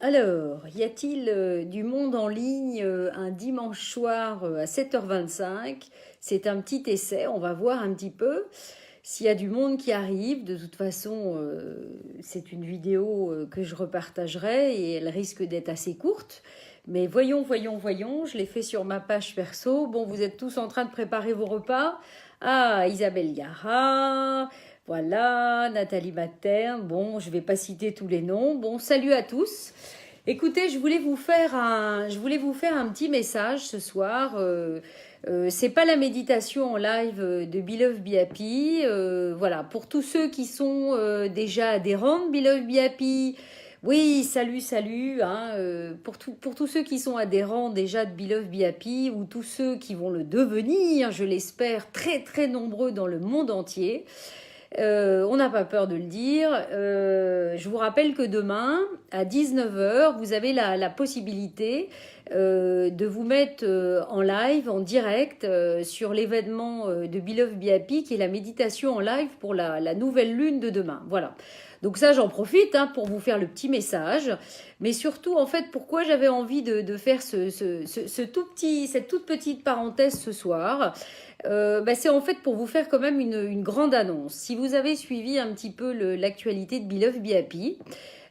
Alors, y a-t-il du monde en ligne un dimanche soir à 7h25? C'est un petit essai, on va voir un petit peu s'il y a du monde qui arrive. De toute façon, c'est une vidéo que je repartagerai et elle risque d'être assez courte. Mais voyons, je l'ai fait sur ma page perso. Bon, vous êtes tous en train de préparer vos repas. Ah, Isabelle Yara, voilà, Nathalie Materne. Bon, je vais pas citer tous les noms. Bon, salut à tous. Écoutez, je voulais vous faire un petit message ce soir. C'est pas la méditation en live de Beloved Be Happy. Voilà, pour tous ceux qui sont déjà adhérents de Beloved Be Happy. Oui, salut, hein, pour tous ceux qui sont adhérents déjà de Beloved Be Happy ou tous ceux qui vont le devenir, je l'espère, très très nombreux dans le monde entier. On n'a pas peur de le dire. Je vous rappelle que demain, à 19h, vous avez la possibilité de vous mettre en live, en direct, sur l'événement de Beloved Be Happy, qui est la méditation en live pour la nouvelle lune de demain. Voilà. Donc ça, j'en profite pour vous faire le petit message. Mais surtout, en fait, pourquoi j'avais envie de faire cette toute petite parenthèse ce soir, c'est en fait pour vous faire quand même une grande annonce. Si vous avez suivi un petit peu l'actualité de Beloved Be Happy,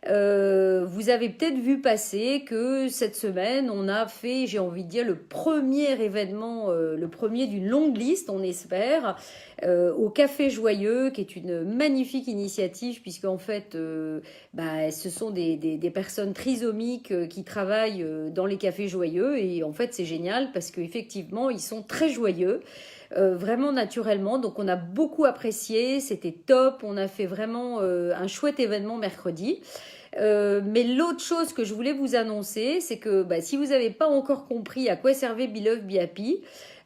vous avez peut-être vu passer que cette semaine, on a fait, j'ai envie de dire, le premier événement, le premier d'une longue liste, on espère, au Café Joyeux, qui est une magnifique initiative, puisqu'en fait, ce sont des personnes trisomiques qui travaillent dans les cafés joyeux, et en fait, c'est génial, parce qu'effectivement, ils sont très joyeux. Vraiment naturellement, donc on a beaucoup apprécié, c'était top, on a fait vraiment un chouette événement mercredi. Mais l'autre chose que je voulais vous annoncer, c'est que si vous n'avez pas encore compris à quoi servait Beloved Be Happy,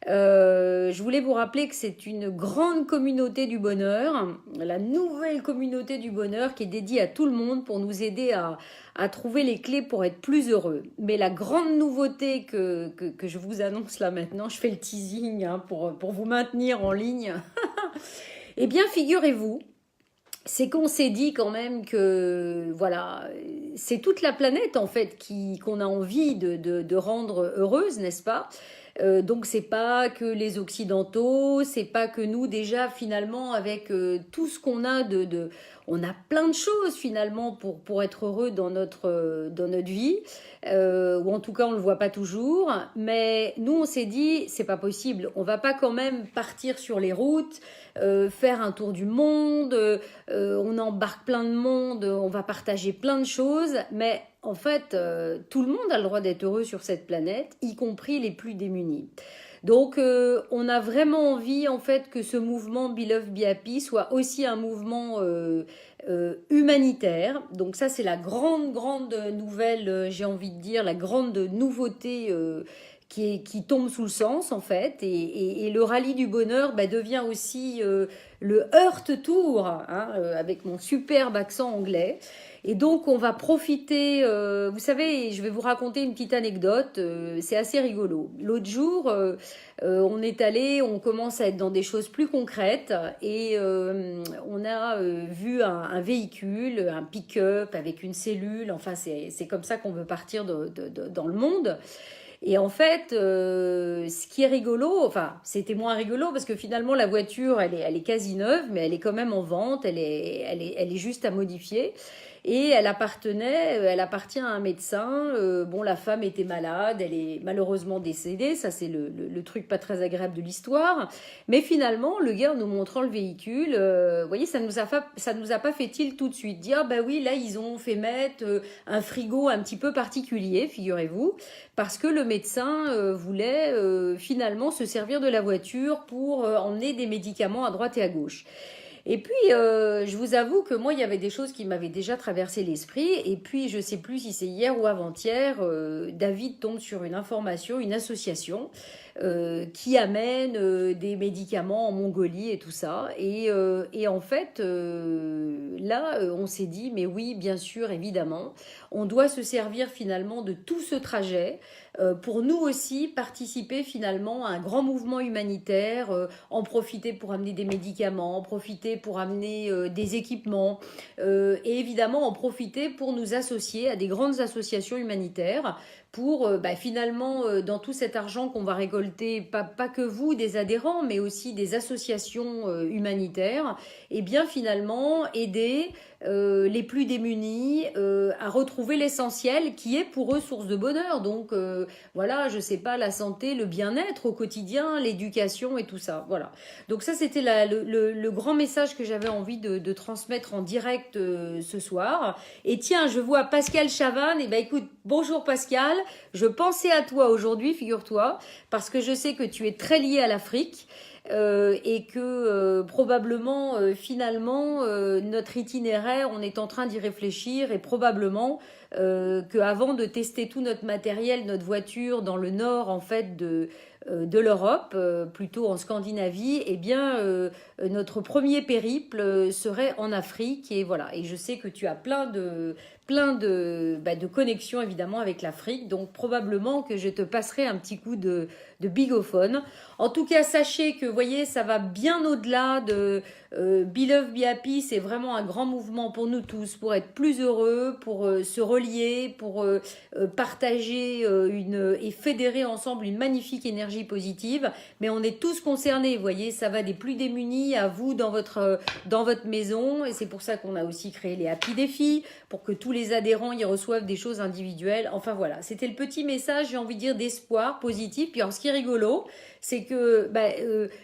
je voulais vous rappeler que c'est une grande communauté du bonheur, la nouvelle communauté du bonheur qui est dédiée à tout le monde pour nous aider à trouver les clés pour être plus heureux. Mais la grande nouveauté que je vous annonce là maintenant, je fais le teasing pour vous maintenir en ligne, eh bien figurez-vous, c'est qu'on s'est dit quand même que voilà, c'est toute la planète en fait qu'on a envie de rendre heureuse, n'est-ce pas? Donc c'est pas que les Occidentaux, c'est pas que nous déjà finalement avec tout ce qu'on a on a plein de choses finalement pour être heureux dans notre vie, ou en tout cas on le voit pas toujours. Mais nous on s'est dit c'est pas possible, on va pas quand même partir sur les routes, faire un tour du monde, on embarque plein de monde, on va partager plein de choses, mais en fait, tout le monde a le droit d'être heureux sur cette planète, y compris les plus démunis. Donc, on a vraiment envie, en fait, que ce mouvement Beloved Be Happy soit aussi un mouvement humanitaire. Donc ça, c'est la grande nouvelle, j'ai envie de dire, la grande nouveauté qui tombe sous le sens, en fait. Et le rallye du bonheur devient aussi le Heart Tour, hein, avec mon superbe accent anglais. Et donc, on va profiter. Vous savez, je vais vous raconter une petite anecdote. C'est assez rigolo. L'autre jour, on commence à être dans des choses plus concrètes. Et on a vu un véhicule, un pick-up avec une cellule. Enfin, c'est comme ça qu'on veut partir dans le monde. Et en fait, ce qui est rigolo, enfin, c'était moins rigolo parce que finalement, la voiture, elle est quasi neuve, mais elle est quand même en vente, elle est juste à modifier. Et elle appartient à un médecin. Bon, la femme était malade, elle est malheureusement décédée. Ça, c'est le truc pas très agréable de l'histoire. Mais finalement, le gars, en nous montrant le véhicule, vous voyez, ça nous a pas fait tilt tout de suite. Dire, bah oui, là, ils ont fait mettre un frigo un petit peu particulier, figurez-vous, parce que le médecin voulait finalement se servir de la voiture pour emmener des médicaments à droite et à gauche. Et puis, je vous avoue que moi, il y avait des choses qui m'avaient déjà traversé l'esprit. Et puis, je sais plus si c'est hier ou avant-hier, David tombe sur une information, une association qui amène des médicaments en Mongolie et tout ça. Et en fait, là, on s'est dit, mais oui, bien sûr, évidemment, on doit se servir finalement de tout ce trajet pour nous aussi participer finalement à un grand mouvement humanitaire, en profiter pour amener des médicaments, en profiter pour amener des équipements, et évidemment en profiter pour nous associer à des grandes associations humanitaires pour finalement, dans tout cet argent qu'on va récolter, pas que vous, des adhérents, mais aussi des associations humanitaires, et bien finalement aider les plus démunis à retrouver l'essentiel qui est pour eux source de bonheur. Donc voilà, je sais pas, la santé, le bien-être au quotidien, l'éducation et tout ça. Voilà. Donc ça, c'était le grand message que j'avais envie de transmettre en direct ce soir. Et tiens, je vois Pascal Chavannes. Et ben écoute, bonjour Pascal. Je pensais à toi aujourd'hui, figure-toi, parce que je sais que tu es très lié à l'Afrique. Et que probablement finalement notre itinéraire, on est en train d'y réfléchir et probablement qu'avant de tester tout notre matériel, notre voiture dans le nord en fait de l'Europe, plutôt en Scandinavie, eh bien notre premier périple serait en Afrique et voilà. Et je sais que tu as plein de connexions évidemment avec l'Afrique, donc probablement que je te passerai un petit coup de bigophone. En tout cas, sachez que, vous voyez, ça va bien au-delà de Be Love, Be Happy. C'est vraiment un grand mouvement pour nous tous, pour être plus heureux, pour se relier, pour partager et fédérer ensemble une magnifique énergie positive. Mais on est tous concernés, vous voyez, ça va des plus démunis à vous dans votre maison. Et c'est pour ça qu'on a aussi créé les Happy Défis, pour que tous les adhérents y reçoivent des choses individuelles. Enfin voilà, c'était le petit message, j'ai envie de dire, d'espoir positif. Puis alors, ce qui est rigolo, c'est que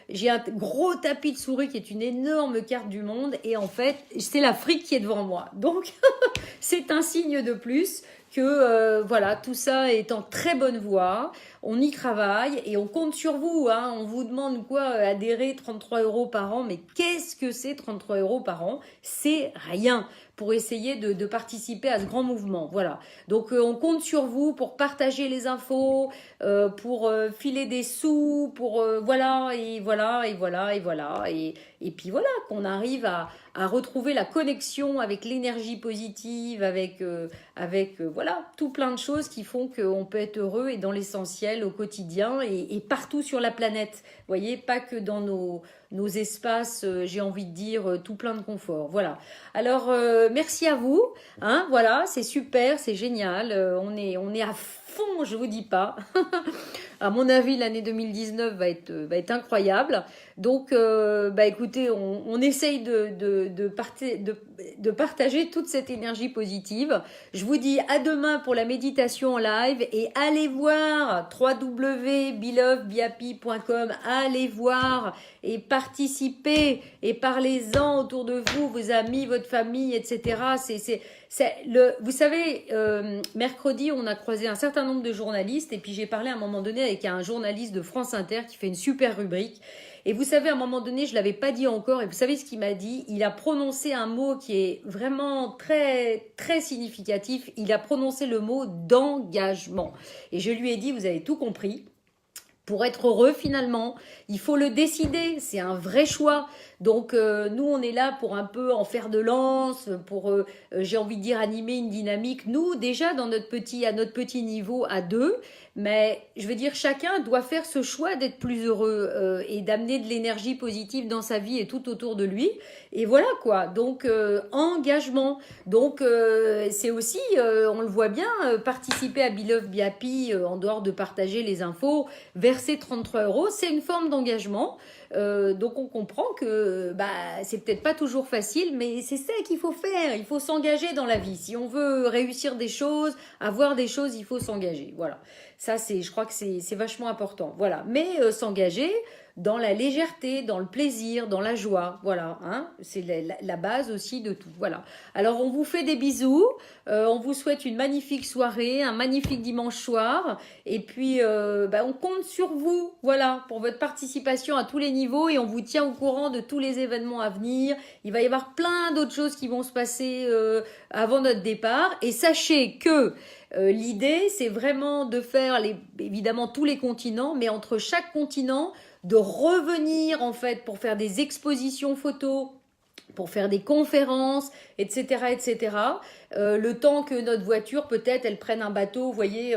j'ai un gros tapis de souris qui est une énorme carte du monde et en fait, c'est l'Afrique qui est devant moi. Donc, c'est un signe de plus que voilà, tout ça est en très bonne voie. On y travaille et on compte sur vous. Hein. On vous demande quoi, adhérer 33 € par an. Mais qu'est-ce que c'est 33 € par an? C'est rien pour essayer de participer à ce grand mouvement. Voilà. Donc on compte sur vous pour partager les infos, pour filer des sous, pour voilà et voilà et voilà et voilà et puis voilà qu'on arrive à retrouver la connexion avec l'énergie positive, avec voilà tout plein de choses qui font qu'on peut être heureux et dans l'essentiel au quotidien et partout sur la planète. Vous voyez, pas que dans nos espaces, j'ai envie de dire, tout plein de confort. Voilà. Alors, merci à vous. Hein, voilà, c'est super, c'est génial. On est à fond, je vous dis pas. À mon avis, l'année 2019 va être incroyable. Donc, écoutez, on essaye de partager toute cette énergie positive. Je vous dis à demain pour la méditation en live et allez voir www.belovebehappy.com. Allez voir et participer et parlez-en autour de vous, vos amis, votre famille, etc. Vous savez, mercredi, on a croisé un certain nombre de journalistes et puis j'ai parlé à un moment donné avec un journaliste de France Inter qui fait une super rubrique. Et vous savez, à un moment donné, je ne l'avais pas dit encore, et vous savez ce qu'il m'a dit? Il a prononcé un mot qui est vraiment très, très significatif. Il a prononcé le mot d'engagement. Et je lui ai dit, vous avez tout compris. Pour être heureux, finalement, il faut le décider. C'est un vrai choix. Donc, nous, on est là pour un peu en faire de lance, pour, j'ai envie de dire, animer une dynamique. Nous, déjà, à notre petit niveau, à deux. Mais, je veux dire, chacun doit faire ce choix d'être plus heureux et d'amener de l'énergie positive dans sa vie et tout autour de lui. Et voilà, quoi. Donc, engagement. Donc, c'est aussi, on le voit bien, participer à Be Love, Be Happy, en dehors de partager les infos, verser 33 €, c'est une forme d'engagement. Donc on comprend que c'est peut-être pas toujours facile, mais c'est ça qu'il faut faire. Il faut s'engager dans la vie. Si on veut réussir des choses, avoir des choses, il faut s'engager. Voilà. Ça, je crois que c'est vachement important. Voilà. Mais s'engager dans la légèreté, dans le plaisir, dans la joie. Voilà. Hein, c'est la base aussi de tout. Voilà. Alors on vous fait des bisous. On vous souhaite une magnifique soirée, un magnifique dimanche soir. Et puis on compte sur vous. Voilà, pour votre participation à tous les niveaux et on vous tient au courant de tous les événements à venir. Il va y avoir plein d'autres choses qui vont se passer avant notre départ. Et sachez que l'idée, c'est vraiment de faire évidemment tous les continents, mais entre chaque continent, de revenir en fait pour faire des expositions photos, pour faire des conférences, etc., etc. Le temps que notre voiture, peut-être, elle prenne un bateau, vous voyez,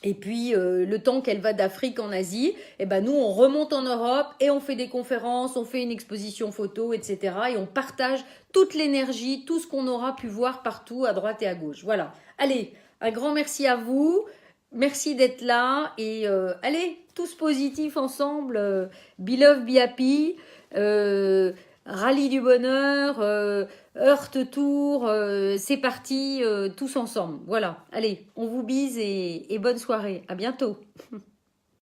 Et puis, le temps qu'elle va d'Afrique en Asie, eh ben, nous, on remonte en Europe et on fait des conférences, on fait une exposition photo, etc. Et on partage toute l'énergie, tout ce qu'on aura pu voir partout, à droite et à gauche. Voilà. Allez, un grand merci à vous. Merci d'être là. Et allez, tous positifs ensemble. Be love, be happy. Rallye du bonheur. Heurte Tour, c'est parti, tous ensemble. Voilà, allez, on vous bise et bonne soirée. À bientôt.